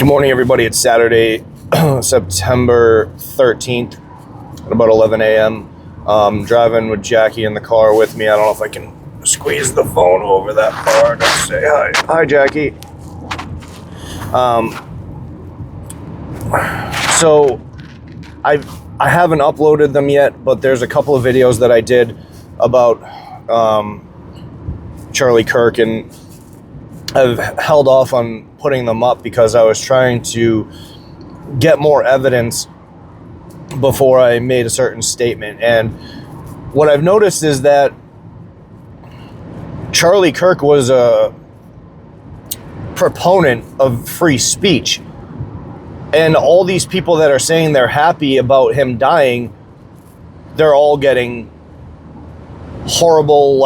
Good morning, everybody. It's Saturday, September 13th at about 11 a.m. Driving with Jackie in the car with me. I don't know if I can squeeze the phone over that far to say hi. Hi, Jackie. So I haven't uploaded them yet, but there's a couple of videos that I did about Charlie Kirk, and I've held off on putting them up because I was trying to get more evidence before I made a certain statement. And what I've noticed is that Charlie Kirk was a proponent of free speech. And all these people that are saying they're happy about him dying, they're all getting horrible,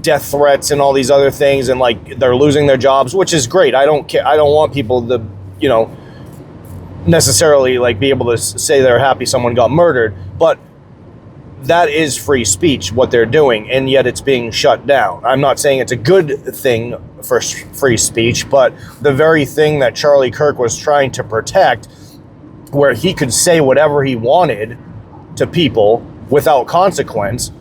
death threats and all these other things, and they're losing their jobs, which is great. I don't care. I don't want people to, necessarily be able to say they're happy someone got murdered, but that is free speech, what they're doing, and yet it's being shut down. I'm not saying it's a good thing for free speech, but the very thing that Charlie Kirk was trying to protect, where he could say whatever he wanted to people without consequence,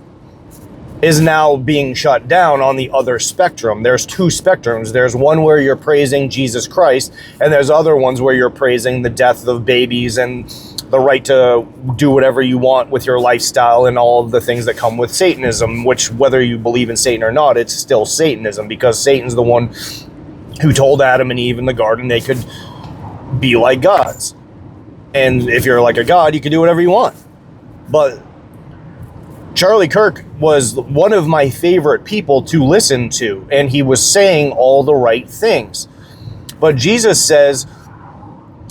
is now being shut down on the other spectrum. There's two spectrums. There's one where you're praising Jesus Christ, and there's other ones where you're praising the death of babies and the right to do whatever you want with your lifestyle and all of the things that come with Satanism, which, whether you believe in Satan or not, it's still Satanism, because Satan's the one who told Adam and Eve in the garden they could be like gods. And if you're like a god, you can do whatever you want. But Charlie Kirk was one of my favorite people to listen to, and he was saying all the right things. But Jesus says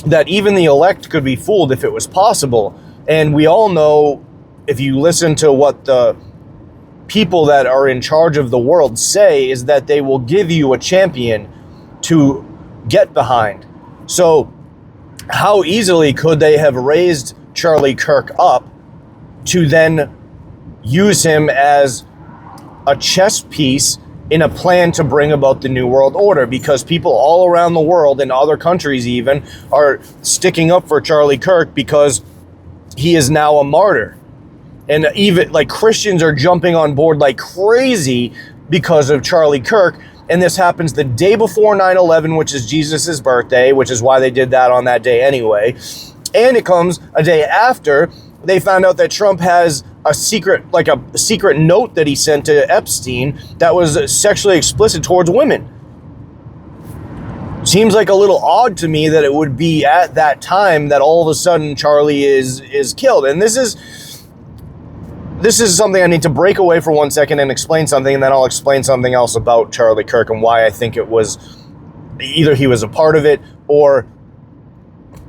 that even the elect could be fooled if it was possible. And we all know, if you listen to what the people that are in charge of the world say, is that they will give you a champion to get behind. So how easily could they have raised Charlie Kirk up to then use him as a chess piece in a plan to bring about the New World Order? Because people all around the world, in other countries even, are sticking up for Charlie Kirk because he is now a martyr. And even Christians are jumping on board like crazy because of Charlie Kirk. And this happens the day before 9/11, which is Jesus's birthday, which is why they did that on that day anyway. And it comes a day after they found out that Trump has a secret note that he sent to Epstein that was sexually explicit towards women. Seems like a little odd to me that it would be at that time that all of a sudden Charlie is killed. And this is something I need to break away for 1 second and explain something, and then I'll explain something else about Charlie Kirk and why I think it was either he was a part of it or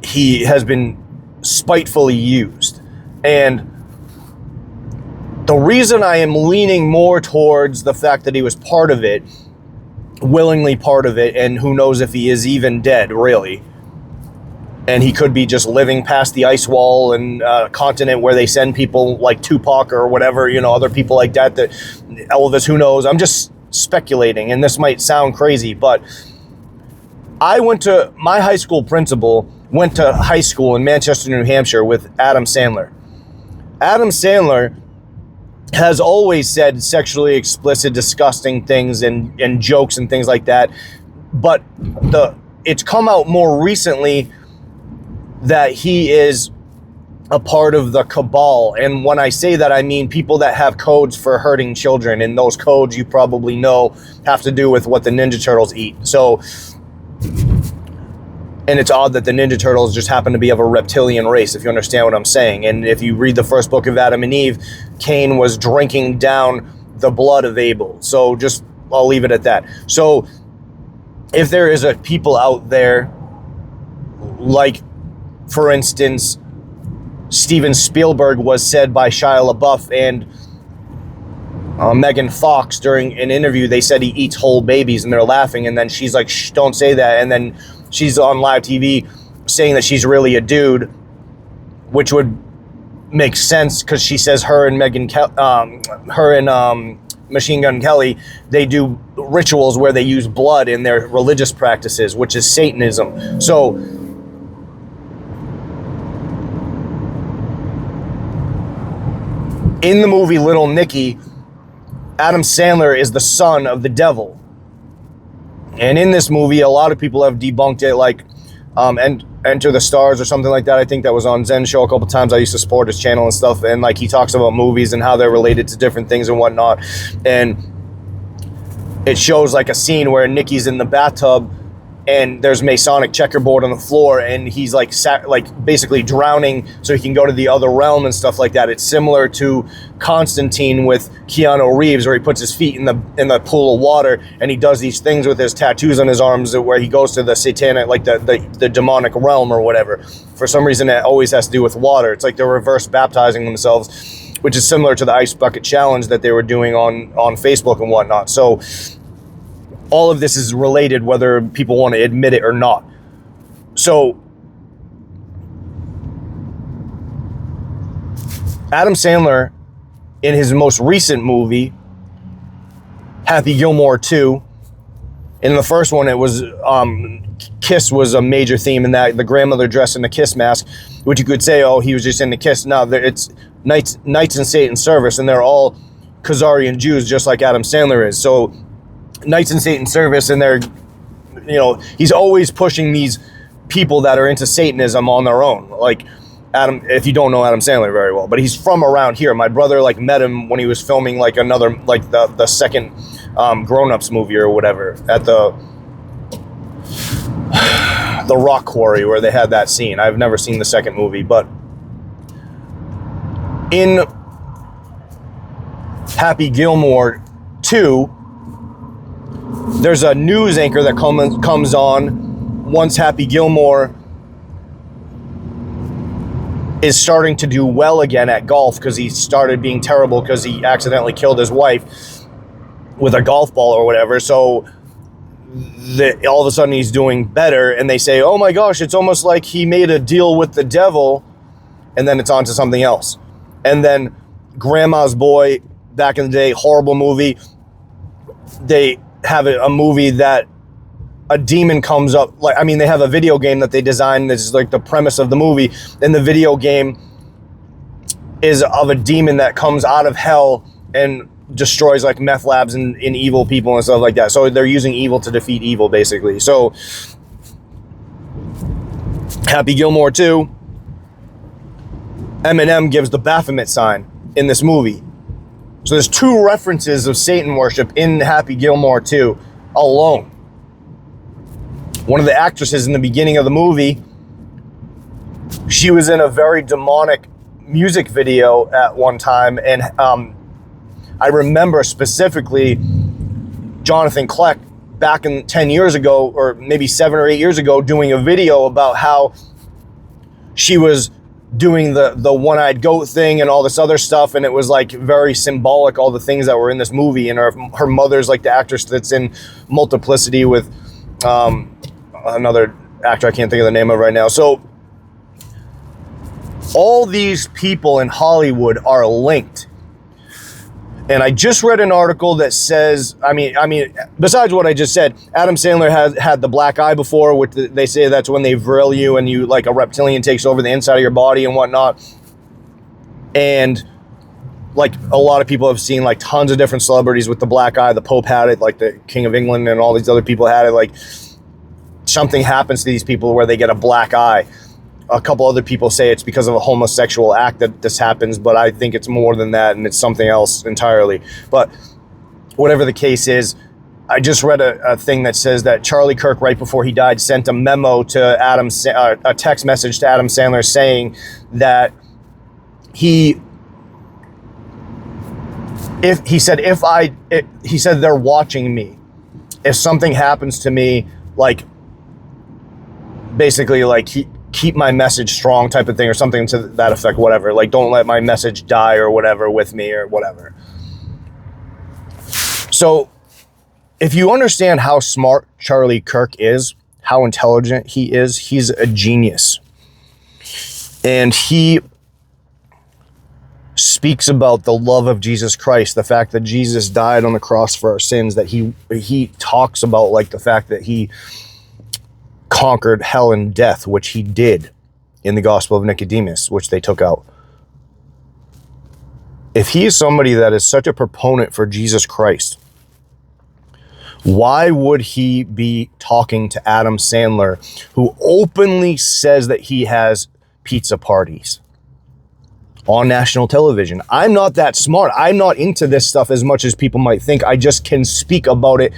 he has been spitefully used. And the reason I am leaning more towards the fact that he was part of it, willingly part of it, and who knows if he is even dead, really. And he could be just living past the ice wall in a continent where they send people like Tupac or whatever, other people like that Elvis, who knows. I'm just speculating, and this might sound crazy, but my high school principal went to high school in Manchester, New Hampshire with Adam Sandler. Adam Sandler has always said sexually explicit, disgusting things and jokes and things like that. But it's come out more recently that he is a part of the cabal. And when I say that, I mean people that have codes for hurting children. And those codes, you probably know, have to do with what the Ninja Turtles eat. So, and it's odd that the Ninja Turtles just happen to be of a reptilian race, if you understand what I'm saying. And if you read the first book of Adam and Eve, Cain was drinking down the blood of Abel. So I'll leave it at that. So if there is a people out there, like, for instance, Steven Spielberg was said by Shia LaBeouf and Megan Fox during an interview, they said he eats whole babies, and they're laughing, and then she's like, shh, don't say that. And then she's on live TV saying that she's really a dude, which would make sense because she says her and Machine Gun Kelly, they do rituals where they use blood in their religious practices, which is Satanism. So in the movie Little Nicky, Adam Sandler is the son of the devil. And in this movie, a lot of people have debunked it, like Enter the Stars or something like that. I think that was on Zen Show a couple times. I used to support his channel and stuff. And like he talks about movies and how they're related to different things and whatnot. And it shows like a scene where Nicky's in the bathtub and there's Masonic checkerboard on the floor, and he's like basically drowning so he can go to the other realm and stuff like that. It's similar to Constantine with Keanu Reeves, where he puts his feet in the pool of water and he does these things with his tattoos on his arms where he goes to the satanic, like the demonic realm or whatever. For some reason, it always has to do with water. It's like they're reverse baptizing themselves, which is similar to the Ice Bucket Challenge that they were doing on Facebook and whatnot. So all of this is related, whether people want to admit it or not. So Adam Sandler, in his most recent movie, Happy Gilmore 2, in the first one, it was Kiss was a major theme in that, the grandmother dressed in a Kiss mask, which you could say, oh, he was just in the Kiss. No, it's Knights in Satan's Service, and they're all Khazarian Jews, just like Adam Sandler is. So Knights in Satan's Service, and they're, he's always pushing these people that are into Satanism on their own. Like Adam, if you don't know Adam Sandler very well, but he's from around here. My brother met him when he was filming like another, like the second Grown Ups movie or whatever at the Rock Quarry where they had that scene. I've never seen the second movie, but in Happy Gilmore 2, there's a news anchor that comes on once Happy Gilmore is starting to do well again at golf, because he started being terrible because he accidentally killed his wife with a golf ball or whatever. So all of a sudden he's doing better, and they say, oh my gosh, it's almost like he made a deal with the devil, and then it's on to something else. And then Grandma's Boy, back in the day, horrible movie. They have a movie that a demon comes up, they have a video game that they designed that's like the premise of the movie, and the video game is of a demon that comes out of hell and destroys like meth labs and evil people and stuff like that. So they're using evil to defeat evil, basically. So Happy Gilmore 2, Eminem gives the Baphomet sign in this movie. So there's 2 references of Satan worship in Happy Gilmore 2 alone. One of the actresses in the beginning of the movie, she was in a very demonic music video at one time, and I remember specifically Jonathan Kleck back in 10 years ago, or maybe 7 or 8 years ago, doing a video about how she was doing the one-eyed goat thing and all this other stuff, and it was like very symbolic, all the things that were in this movie. And her mother's like the actress that's in Multiplicity with another actor I can't think of the name of right now. So all these people in Hollywood are linked. And I just read an article that says, besides what I just said, Adam Sandler has had the black eye before, which they say that's when they vril you and you, like a reptilian takes over the inside of your body and whatnot. And like a lot of people have seen like tons of different celebrities with the black eye. The Pope had it, like the King of England, and all these other people had it. Like something happens to these people where they get a black eye. A couple other people say it's because of a homosexual act that this happens, but I think it's more than that, and it's something else entirely. But whatever the case is, I just read a thing that says that Charlie Kirk, right before he died, sent a memo to a text message to Adam Sandler saying that he said they're watching me. If something happens to me, like basically like keep my message strong type of thing, or something to that effect, whatever. Like, don't let my message die or whatever with me or whatever. So if you understand how smart Charlie Kirk is, how intelligent he is, he's a genius. And he speaks about the love of Jesus Christ, the fact that Jesus died on the cross for our sins, that he talks about like the fact that he conquered hell and death, which he did in the Gospel of Nicodemus, which they took out. If he is somebody that is such a proponent for Jesus Christ, why would he be talking to Adam Sandler, who openly says that he has pizza parties on national television? I'm not that smart. I'm not into this stuff as much as people might think. I just can speak about it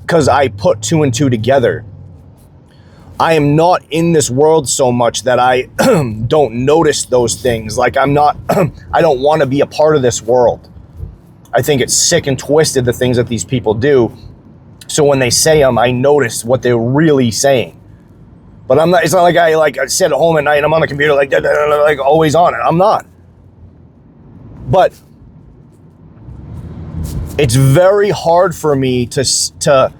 because I put two and two together. I am not in this world so much that I don't notice those things. Like I don't want to be a part of this world. I think it's sick and twisted, the things that these people do. So when they say them, I notice what they're really saying. But I'm not, it's not like I sit at home at night and I'm on the computer like always on it. I'm not. But it's very hard for me to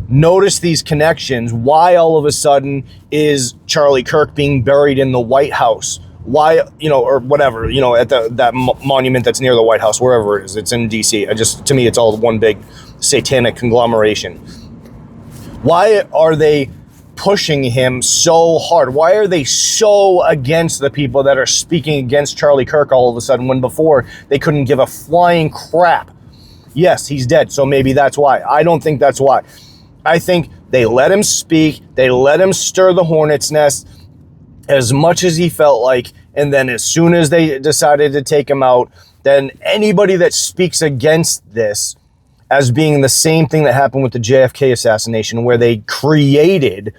notice these connections. Why all of a sudden is Charlie Kirk being buried in the White House? Why, or whatever, at that monument that's near the White House, wherever it is. It's in DC. To me, it's all one big satanic conglomeration. Why are they pushing him so hard? Why are they so against the people that are speaking against Charlie Kirk all of a sudden, when before they couldn't give a flying crap? Yes, he's dead, so maybe that's why. I don't think that's why. I think they let him speak, they let him stir the hornet's nest as much as he felt like, and then as soon as they decided to take him out, then anybody that speaks against this as being the same thing that happened with the JFK assassination, where they created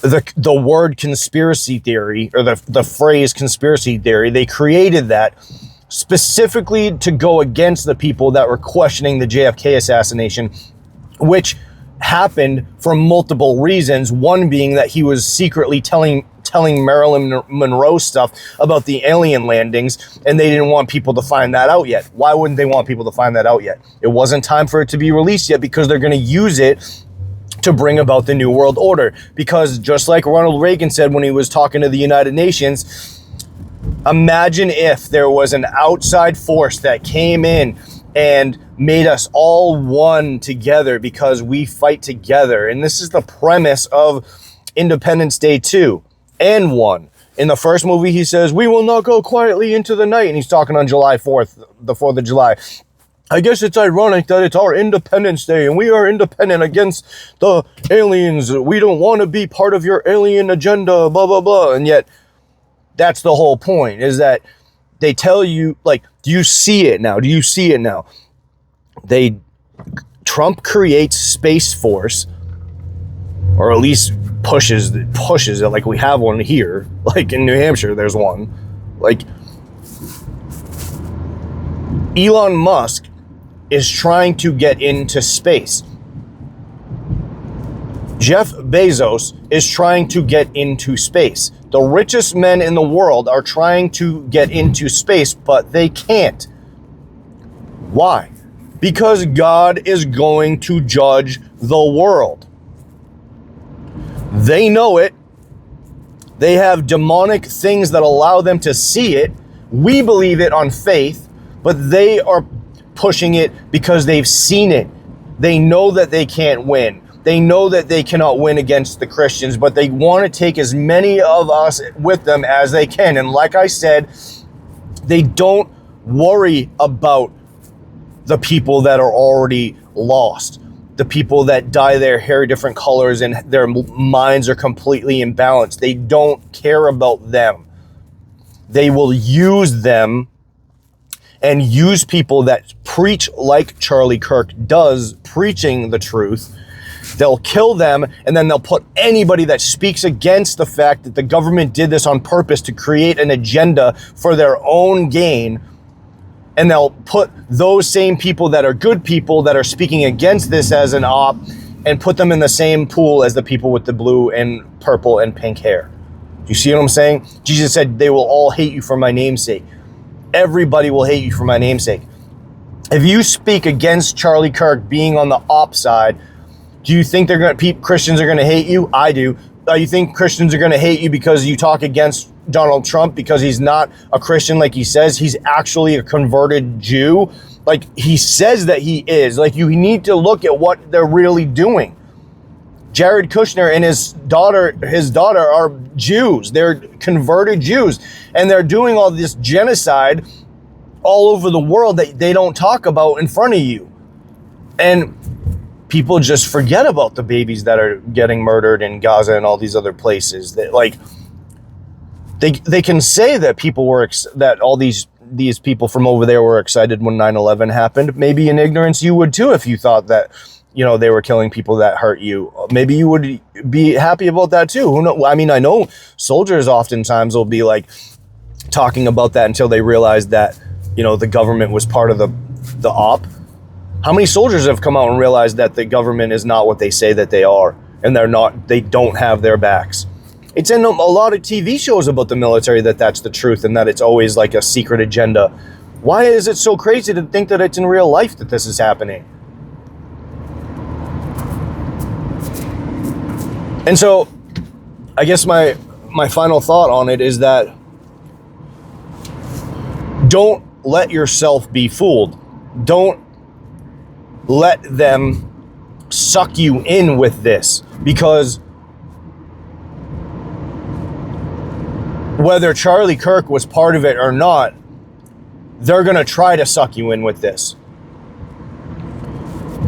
the word conspiracy theory, or the phrase conspiracy theory, they created that specifically to go against the people that were questioning the JFK assassination, which happened for multiple reasons. One being that he was secretly telling Marilyn Monroe stuff about the alien landings, and they didn't want people to find that out yet. Why wouldn't they want people to find that out yet? It wasn't time for it to be released yet, because they're going to use it to bring about the New World Order. Because just like Ronald Reagan said when he was talking to the United Nations, imagine if there was an outside force that came in and made us all one together because we fight together. And this is the premise of Independence Day 2 and 1. In the first movie, he says, "We will not go quietly into the night." And he's talking on July 4th, the 4th of July. I guess it's ironic that it's our Independence Day and we are independent against the aliens. We don't want to be part of your alien agenda, blah, blah, blah. And yet, that's the whole point, is that they tell you, like, do you see it now? Do you see it now? Trump creates Space Force, or at least pushes it, like we have one here, like in New Hampshire, there's one. Like, Elon Musk is trying to get into space. Jeff Bezos is trying to get into space. The richest men in the world are trying to get into space, but they can't. Why? Because God is going to judge the world. They know it. They have demonic things that allow them to see it. We believe it on faith, but they are pushing it because they've seen it. They know that they can't win. They know that they cannot win against the Christians, but they want to take as many of us with them as they can. And like I said, they don't worry about the people that are already lost, the people that dye their hair different colors and their minds are completely imbalanced. They don't care about them. They will use them and use people that preach like Charlie Kirk does, preaching the truth. They'll kill them, and then they'll put anybody that speaks against the fact that the government did this on purpose to create an agenda for their own gain. And they'll put those same people that are good people that are speaking against this as an op and put them in the same pool as the people with the blue and purple and pink hair. Do you see what I'm saying? Jesus said, they will all hate you for my name's sake. Everybody will hate you for my name's sake. If you speak against Charlie Kirk being on the op side, do you think Christians are going to hate you? I do. You think Christians are going to hate you because you talk against Donald Trump because he's not a Christian like he says. He's actually a converted Jew. Like he says that he is. Like you need to look at what they're really doing. Jared Kushner and his daughter are Jews. They're converted Jews. And they're doing all this genocide all over the world that they don't talk about in front of you. And people just forget about the babies that are getting murdered in Gaza and all these other places. That like they can say that people were that all these people from over there were excited when 9/11 happened. Maybe in ignorance you would too if you thought that, you know, they were killing people that hurt you. Maybe you would be happy about that too. Who knows? I mean, I know soldiers oftentimes will be like talking about that until they realize that, you know, the government was part of the op. How many soldiers have come out and realized that the government is not what they say that they are, and they don't have their backs? It's in a lot of TV shows about the military that that's the truth and that it's always like a secret agenda. Why is it so crazy to think that it's in real life that this is happening? And so I guess my final thought on it is that don't let yourself be fooled. Don't let them suck you in with this, because whether Charlie Kirk was part of it or not, they're going to try to suck you in with this.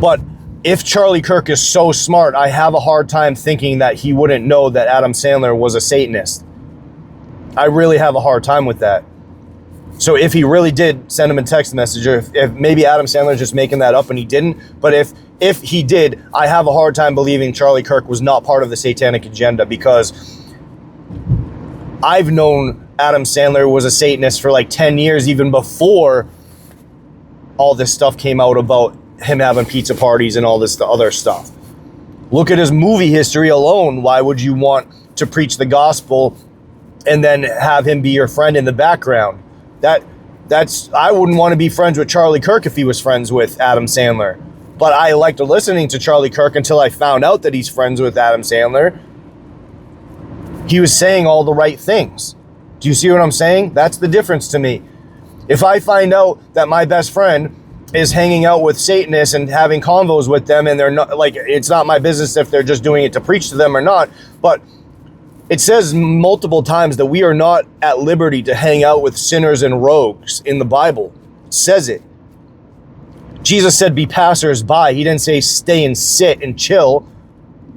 But if Charlie Kirk is so smart, I have a hard time thinking that he wouldn't know that Adam Sandler was a Satanist. I really have a hard time with that. So if he really did send him a text message, or if maybe Adam Sandler's just making that up and he didn't, but if he did, I have a hard time believing Charlie Kirk was not part of the satanic agenda, because I've known Adam Sandler was a Satanist for like 10 years, even before all this stuff came out about him having pizza parties and all this other stuff. Look at his movie history alone. Why would you want to preach the gospel and then have him be your friend in the background? That's I wouldn't want to be friends with Charlie Kirk if he was friends with Adam Sandler. But I liked listening to Charlie Kirk until I found out that he's friends with Adam Sandler. He was saying all the right things. Do you see what I'm saying? That's the difference to me. If I find out that my best friend is hanging out with Satanists and having convos with them, and they're not, like, it's not my business if they're just doing it to preach to them or not, but it says multiple times that we are not at liberty to hang out with sinners and rogues in the Bible. It says it. Jesus said be passers-by. He didn't say stay and sit and chill.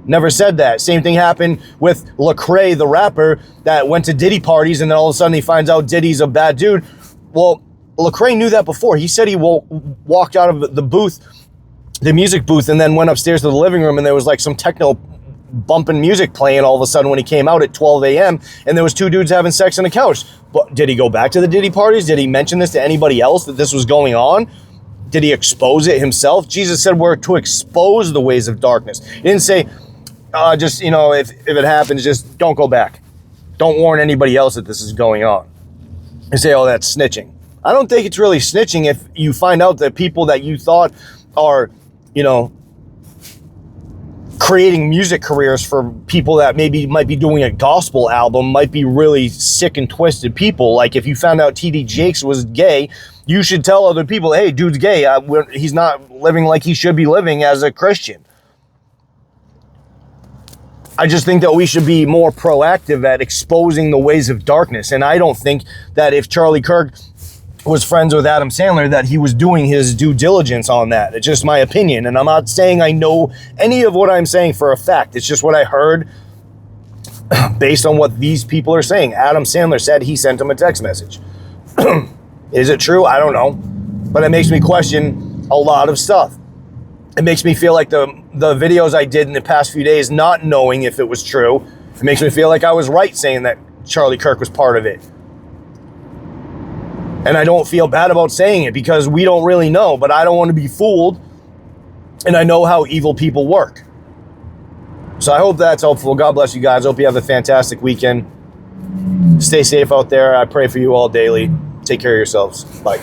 Never said that. Same thing happened with Lecrae, the rapper, that went to Diddy parties, and then all of a sudden he finds out Diddy's a bad dude. Well, Lecrae knew that before. He said he walked out of the booth, the music booth, and then went upstairs to the living room, and there was like some techno bumping music playing all of a sudden when he came out at 12 a.m. and there was two dudes having sex on the couch. But did he go back to the Diddy parties? Did he mention this to anybody else that this was going on? Did he expose it himself? Jesus said we're to expose the ways of darkness. He didn't say, just, you know, if it happens, just don't go back. Don't warn anybody else that this is going on. And say, oh, that's snitching. I don't think it's really snitching if you find out that people that you thought are, you know, creating music careers for people that maybe might be doing a gospel album might be really sick and twisted people. Like if you found out TD Jakes was gay, you should tell other people, hey, dude's gay. He's not living like he should be living as a Christian. I just think that we should be more proactive at exposing the ways of darkness. And I don't think that if Charlie Kirk was friends with Adam Sandler, that he was doing his due diligence on that. It's just my opinion. And I'm not saying I know any of what I'm saying for a fact. It's just what I heard based on what these people are saying. Adam Sandler said he sent him a text message. Is it true? I don't know. But it makes me question a lot of stuff. It makes me feel like the videos I did in the past few days, not knowing if it was true, it makes me feel like I was right saying that Charlie Kirk was part of it. And I don't feel bad about saying it because we don't really know, but I don't want to be fooled. And I know how evil people work. So I hope that's helpful. God bless you guys. Hope you have a fantastic weekend. Stay safe out there. I pray for you all daily. Take care of yourselves. Bye.